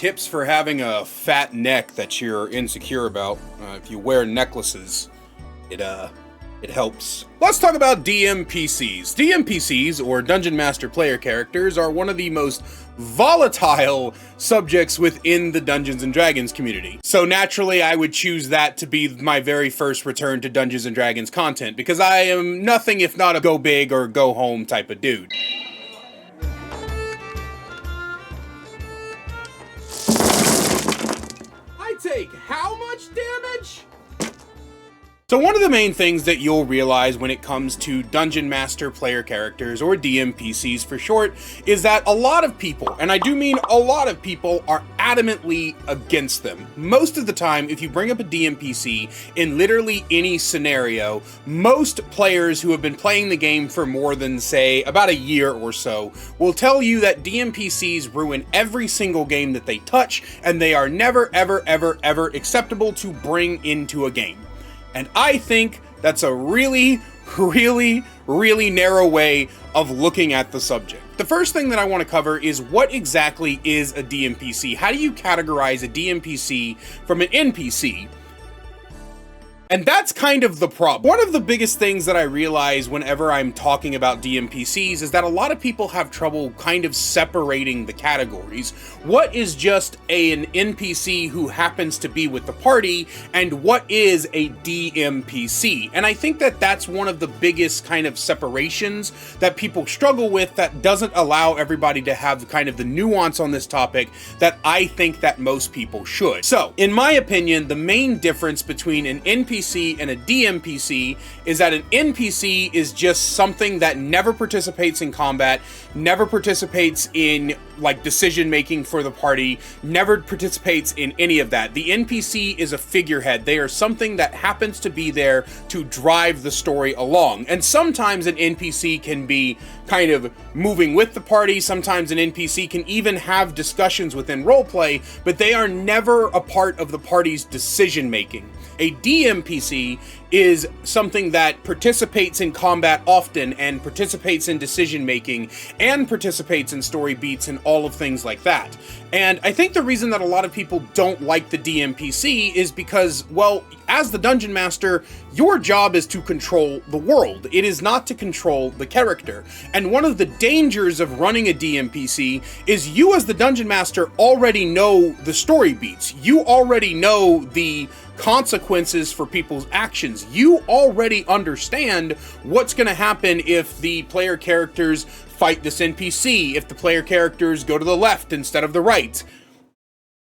tips for having a fat neck that you're insecure about. If you wear necklaces, it helps. Let's talk about DMPCs. DMPCs, or Dungeon Master Player Characters, are one of the most volatile subjects within the Dungeons & Dragons community. So naturally, I would choose that to be my very first return to Dungeons & Dragons content, because I am nothing if not a go big or go home type of dude. I take how much damage? So one of the main things that you'll realize when it comes to Dungeon Master Player Characters, or DMPCs for short, is that a lot of people, and I do mean a lot of people, are adamantly against them. Most of the time, if you bring up a DMPC in literally any scenario, most players who have been playing the game for more than, say, about a year or so, will tell you that DMPCs ruin every single game that they touch, and they are never, ever, ever, ever acceptable to bring into a game. And I think that's a really, really, really narrow way of looking at the subject. The first thing that I want to cover is what exactly is a DMPC? How do you categorize a DMPC from an NPC? And that's kind of the problem. One of the biggest things that I realize whenever I'm talking about DMPCs is that a lot of people have trouble kind of separating the categories. What is just an NPC who happens to be with the party, and what is a DMPC? And I think that that's one of the biggest kind of separations that people struggle with, that doesn't allow everybody to have kind of the nuance on this topic that I think that most people should. So, in my opinion, the main difference between an NPC and a DMPC is that an NPC is just something that never participates in combat, never participates in like decision making for the party, never participates in any of that. The NPC is a figurehead. They are something that happens to be there to drive the story along. And sometimes an NPC can be kind of moving with the party. Sometimes an NPC can even have discussions within roleplay, but they are never a part of the party's decision making. A DMPC is something that participates in combat often, and participates in decision making, and participates in story beats and all of things like that. And I think the reason that a lot of people don't like the DMPC is because, well, as the Dungeon Master, your job is to control the world. It is not to control the character. And one of the dangers of running a DMPC is you as the Dungeon Master already know the story beats. You already know the consequences for people's actions. You already understand what's going to happen if the player characters fight this NPC, if the player characters go to the left instead of the right.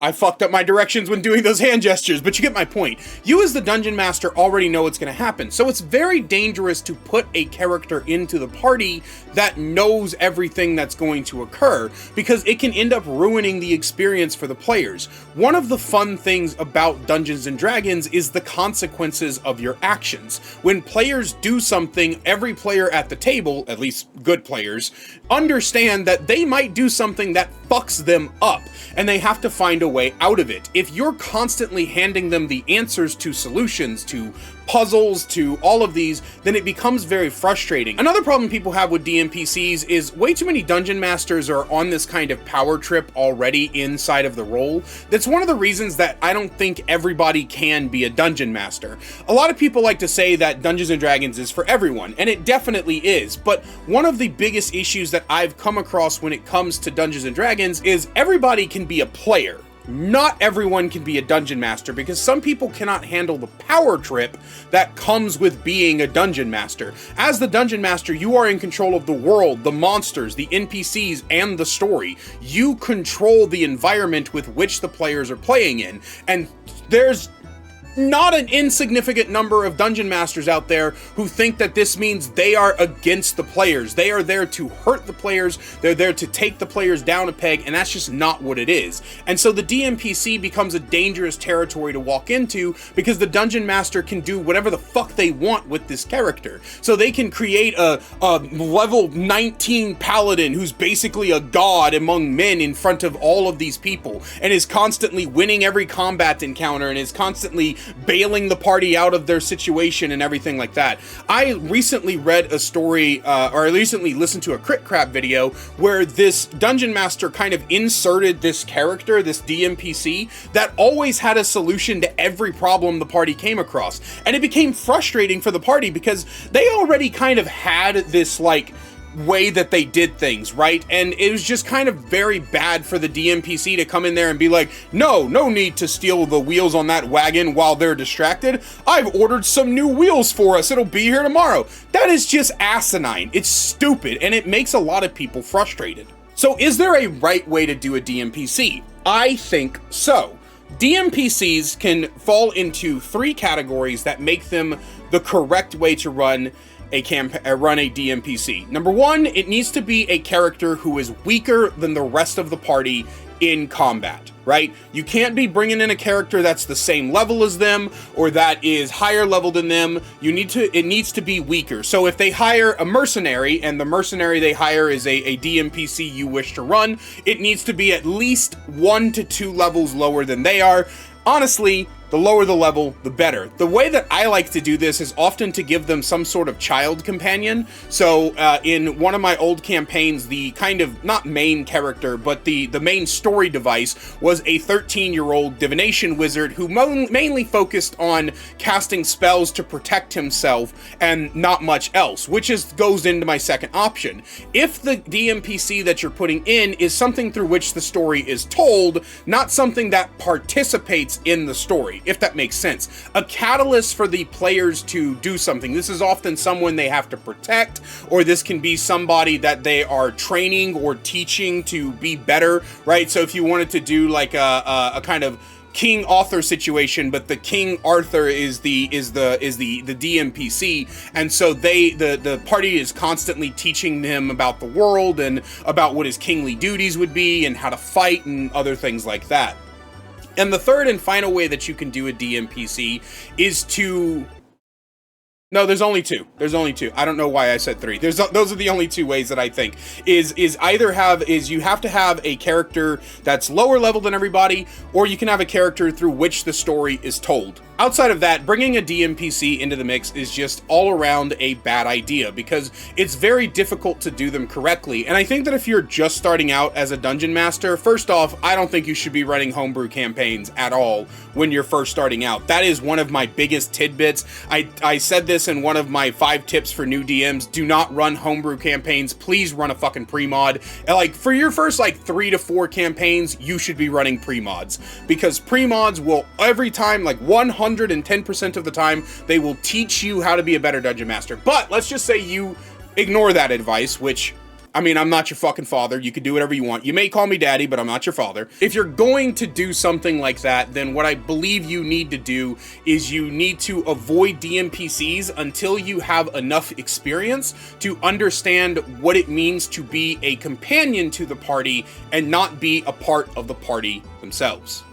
I fucked up my directions when doing those hand gestures, but you get my point. You as the Dungeon Master already know what's going to happen, so it's very dangerous to put a character into the party that knows everything that's going to occur, because it can end up ruining the experience for the players. One of the fun things about Dungeons & Dragons is the consequences of your actions. When players do something, every player at the table, at least good players, understand that they might do something that fucks them up, and they have to find a way out of it. If you're constantly handing them the answers to solutions, to puzzles, to all of these, then it becomes very frustrating. Another problem people have with DMPCs is way too many Dungeon Masters are on this kind of power trip already inside of the role. That's one of the reasons that I don't think everybody can be a Dungeon Master. A lot of people like to say that Dungeons & Dragons is for everyone, and it definitely is, but one of the biggest issues that I've come across when it comes to Dungeons & Dragons is everybody can be a player. Not everyone can be a Dungeon Master, because some people cannot handle the power trip that comes with being a Dungeon Master. As the Dungeon Master, you are in control of the world, the monsters, the NPCs, and the story. You control the environment with which the players are playing in, and there's not an insignificant number of Dungeon Masters out there who think that this means they are against the players. They are there to hurt the players, they're there to take the players down a peg, and that's just not what it is. And so the DMPC becomes a dangerous territory to walk into, because the Dungeon Master can do whatever the fuck they want with this character. So they can create a level 19 paladin who's basically a god among men in front of all of these people, and is constantly winning every combat encounter, and is constantly bailing the party out of their situation and everything like that. I recently read a story, or I recently listened to a Crit Crap video where this dungeon master kind of inserted this character, this DMPC, that always had a solution to every problem the party came across. And it became frustrating for the party because they already kind of had this, like, way that they did things, right? And it was just kind of very bad for the DMPC to come in there and be like, no need to steal the wheels on that wagon while they're distracted. I've ordered some new wheels for us. It'll be here tomorrow. That is just asinine. It's stupid, and it makes a lot of people frustrated. So is there a right way to do a DMPC? I think so. DMPCs can fall into 3 categories that make them the correct way to run a DMPC. Number 1, it needs to be a character who is weaker than the rest of the party in combat, right? You can't be bringing in a character that's the same level as them or that is higher level than them. It needs to be weaker. So if they hire a mercenary and the mercenary they hire is a DMPC you wish to run, it needs to be at least 1 to 2 levels lower than they are. Honestly, the lower the level, the better. The way that I like to do this is often to give them some sort of child companion. So in one of my old campaigns, the kind of, not main character, but the main story device was a 13-year-old divination wizard who mainly focused on casting spells to protect himself and not much else, which goes into my second option. If the DMPC that you're putting in is something through which the story is told, not something that participates in the story, if that makes sense. A catalyst for the players to do something. This is often someone they have to protect, or this can be somebody that they are training or teaching to be better, right? So if you wanted to do like a kind of King Arthur situation, but the King Arthur is the DMPC, and so the party is constantly teaching him about the world and about what his kingly duties would be and how to fight and other things like that. And the third and final way that you can do a DMPC is to... No, there's only 2. There's only 2. I don't know why I said 3. Those are the only 2 ways that I think. You have to have a character that's lower level than everybody, or you can have a character through which the story is told. Outside of that, bringing a DMPC into the mix is just all around a bad idea because it's very difficult to do them correctly. And I think that if you're just starting out as a dungeon master, first off, I don't think you should be running homebrew campaigns at all when you're first starting out. That is one of my biggest tidbits. I said this in one of my 5 tips for new DMs. Do not run homebrew campaigns. Please run a fucking pre-mod. Like, for your first, 3 to 4 campaigns, you should be running pre-mods. Because pre-mods will, every time, 110% of the time, they will teach you how to be a better dungeon master. But, let's just say you ignore that advice, which... I mean, I'm not your fucking father. You can do whatever you want. You may call me daddy, but I'm not your father. If you're going to do something like that, then what I believe you need to do is you need to avoid DMPCs until you have enough experience to understand what it means to be a companion to the party and not be a part of the party themselves.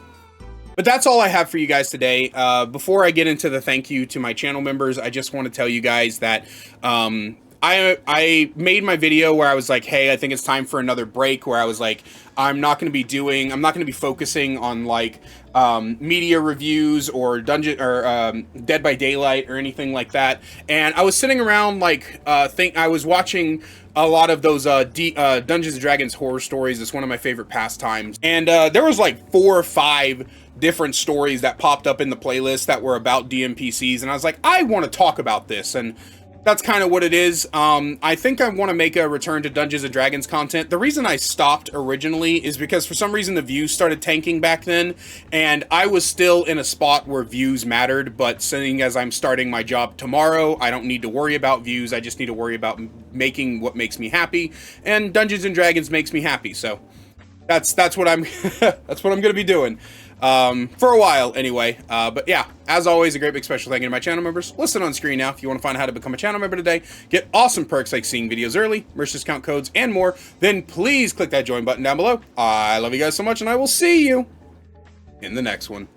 But that's all I have for you guys today. Before I get into the thank you to my channel members, I just want to tell you guys that I made my video where I was like, hey, I think it's time for another break, where I was like, I'm not going to be focusing on media reviews or Dead by Daylight or anything like that. And I was sitting around I was watching a lot of those Dungeons & Dragons horror stories. It's one of my favorite pastimes. And there was 4 or 5 different stories that popped up in the playlist that were about DMPCs. And I was like, I want to talk about this. And that's kind of what it is. I think I want to make a return to Dungeons & Dragons content. The reason I stopped originally is because for some reason the views started tanking back then, and I was still in a spot where views mattered, but seeing as I'm starting my job tomorrow, I don't need to worry about views. I just need to worry about making what makes me happy, and Dungeons & Dragons makes me happy, so that's what I'm that's what I'm gonna be doing. For a while anyway. But yeah, as always, a great big special thank you to my channel members listed on screen now. If you want to find out how to become a channel member today, get awesome perks like seeing videos early, merch discount codes, and more, then please click that join button down below. I love you guys so much, and I will see you in the next one.